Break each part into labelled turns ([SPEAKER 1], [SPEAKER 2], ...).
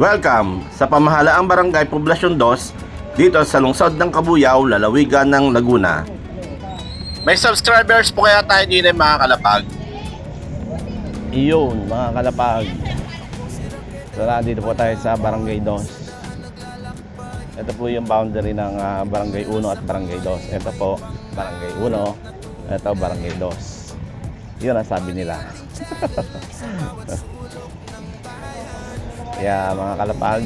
[SPEAKER 1] Welcome sa pamahalaang barangay Poblasyon 2 dito sa lungsod ng Cabuyao, lalawigan ng Laguna. May subscribers po kaya tayo din mga kalapag. Iyon mga kalapag. So dito po tayo sa barangay 2. Ito po yung boundary ng barangay 1 at barangay 2. Ito po barangay 1. Ito barangay 2. Yun ang sabi nila. Kaya mga kalapag,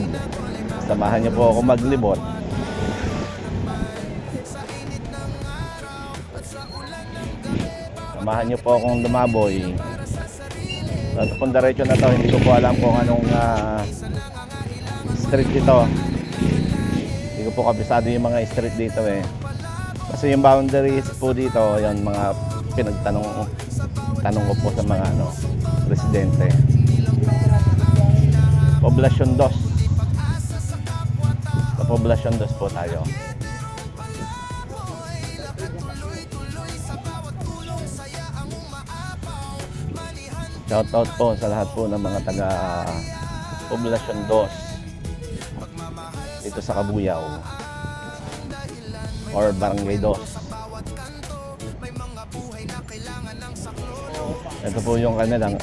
[SPEAKER 1] samahan niyo po ako maglibot. Samahan niyo po akong lumaboy. At kung diretso na to, hindi ko po alam kung anong street dito. Hindi ko po kabisado yung mga street dito eh. Kasi yung boundaries po dito, yung mga pinagtanong ko po sa mga residente. Poblasyon 2. Sa Poblasyon 2 po tayo. Shoutout po sa lahat po ng mga taga Poblasyon 2 dito sa Cabuyao or Barangay 2. Ito po yung kanilang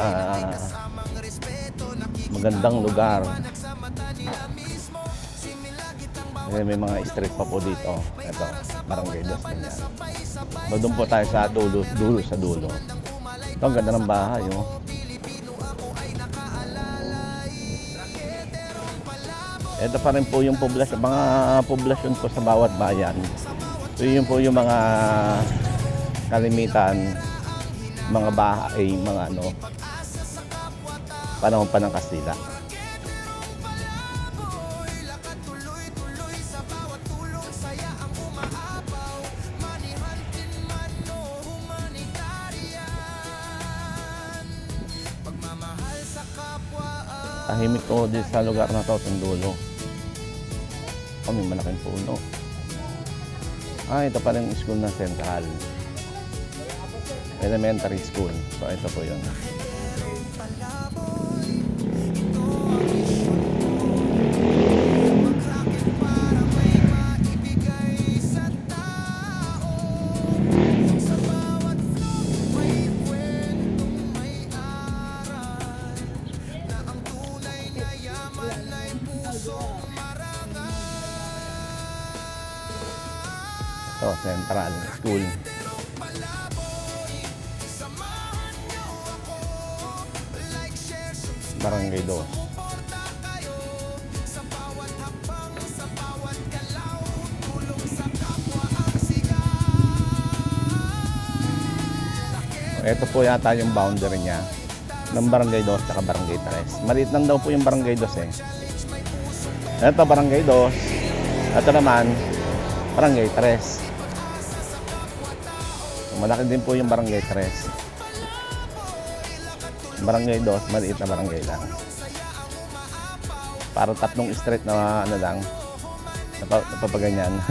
[SPEAKER 1] magandang lugar. May mga street pa po dito. Ito, Barangay 2 din yan. Doon po tayo sa dulo sa dulo. Ito, ang ganda ng bahay, oh. Ito pa rin po yung poblasyon, mga poblasyon po sa bawat bayan. So yun po yung mga kalimitan, mga bahay, mga panahon pa ng Kastila. Tahimik ko din sa lugar na to, Tundulo. May malaking puno. Ito pa rin school na Central Elementary School. So ito po yun. Ito, Central School. Barangay 2. Ito po yata yung boundary niya ng Barangay 2 at Barangay 3. Maliit lang daw po yung Barangay 2 eh. Ito Barangay 2. Ito naman Barangay 3. Malaki din po yung Barangay 3. Barangay 2, maliit na barangay lang. Para tatlong street na lang. Napapaganyan.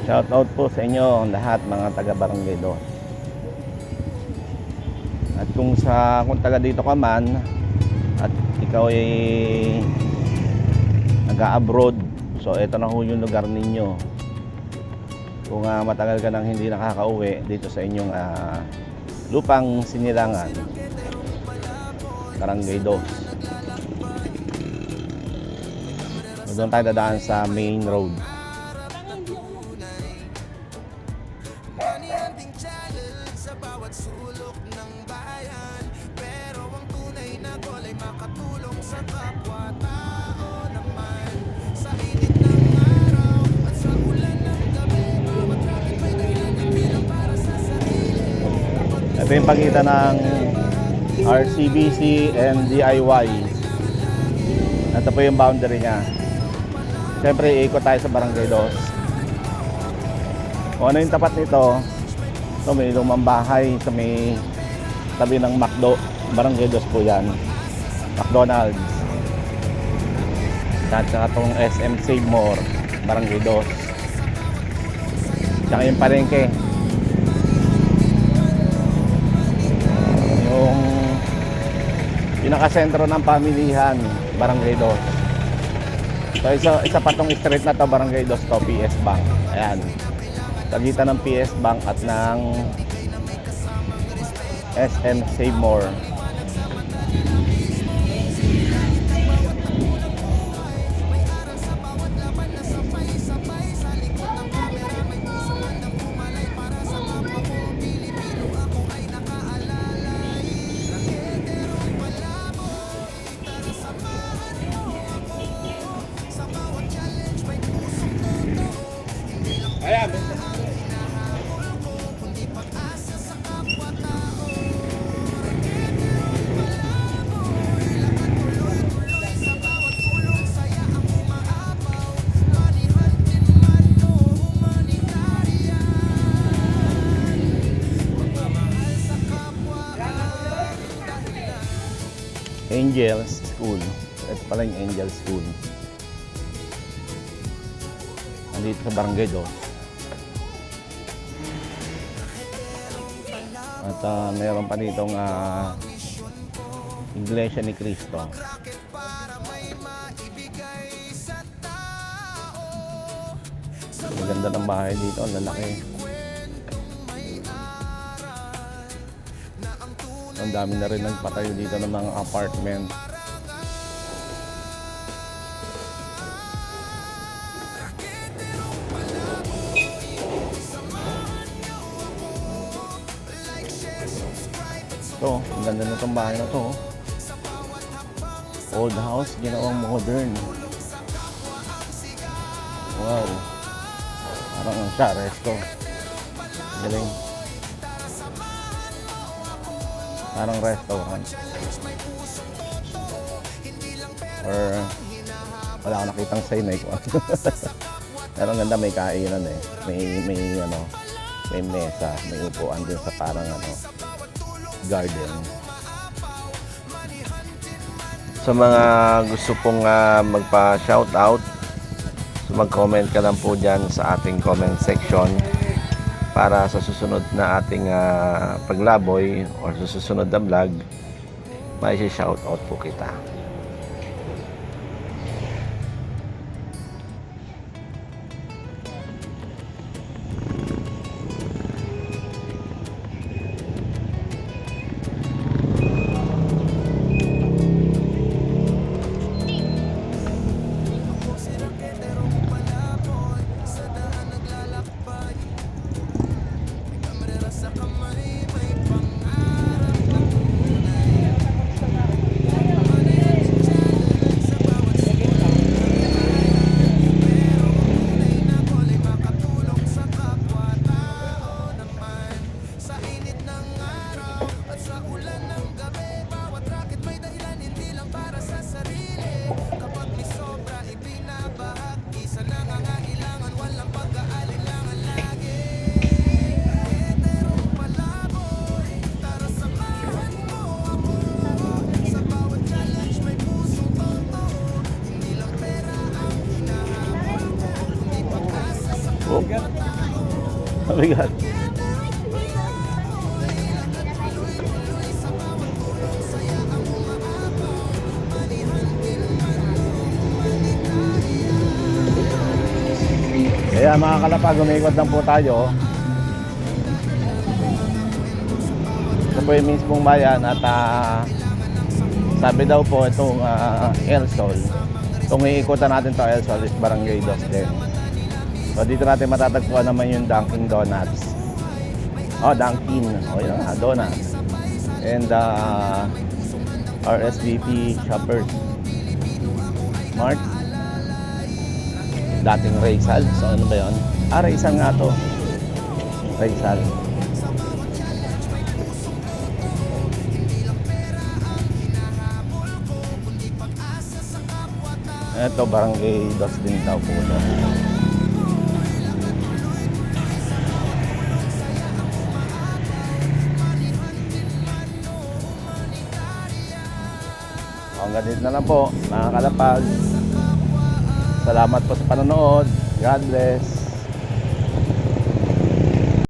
[SPEAKER 1] Shout out po sa inyo lahat mga taga Barangay 2. At kung taga dito ka man at ikaw ay nag-abroad, so ito na ho yung lugar ninyo. Kung matagal ka nang hindi nakakauwi dito sa inyong lupang sinilangan, Barangay 2. Doon tayo dadaan sa main road. Ito yung pagitan ng RCBC and DIY. Ito po yung boundary niya. Siyempre, iikot tayo sa Barangay 2. Kung ano yung tapat nito, may lumang bahay sa may tabi ng McDo. Barangay 2 po yan. McDonald's. At saka itong SM Save More, Barangay 2. Tsaka yung palengke, pinakasentro ng pamilihan, Barangay Dos. So isa pa tong street na to, Barangay Dos to, PS Bank. Ayan. Pagitan ng PS Bank at ng SM Save More. Angels School. Ito pala yung Angels School. Nandito sa Barangay Dos. At mayroon pa ditong Iglesia ni Cristo. Maganda ng bahay dito, ang lalaki. Ang dami na rin nagpatayo dito ng mga apartment. Ito, ang ganda na itong bahay na to. Old house, ginawang modern. Wow. Parang ang siya, resto. Galing. Parang restaurant. Or wala akong nakitang sign eh. Pero ang ganda, may kainan eh. May mesa, may upuan din sa parang garden. Sa mga gusto pong magpa-shoutout, so mag-comment ka lang po dyan sa ating comment section para sa susunod na ating paglaboy or sa susunod na vlog, may shoutout po kita. Mabigat. Kaya mga kalapag, umikot lang po tayo. Ito po yung mismong bayan at sabi daw po itong El Sol. Itong iikutan natin to El Sol is Barangay Dos din. So dito natin matatagpuan naman yung Dunkin Donuts. Oh, Dunkin. Oh, yun nga, donuts. And RSVP Shoppers Mart. Dating Raysal. So ano ba yun? Raysal nga to. Raysal. Ito, Barangay Dos din daw po ito. Hanggang dito na lang po, mga kalapag. Salamat po sa panonood. God bless.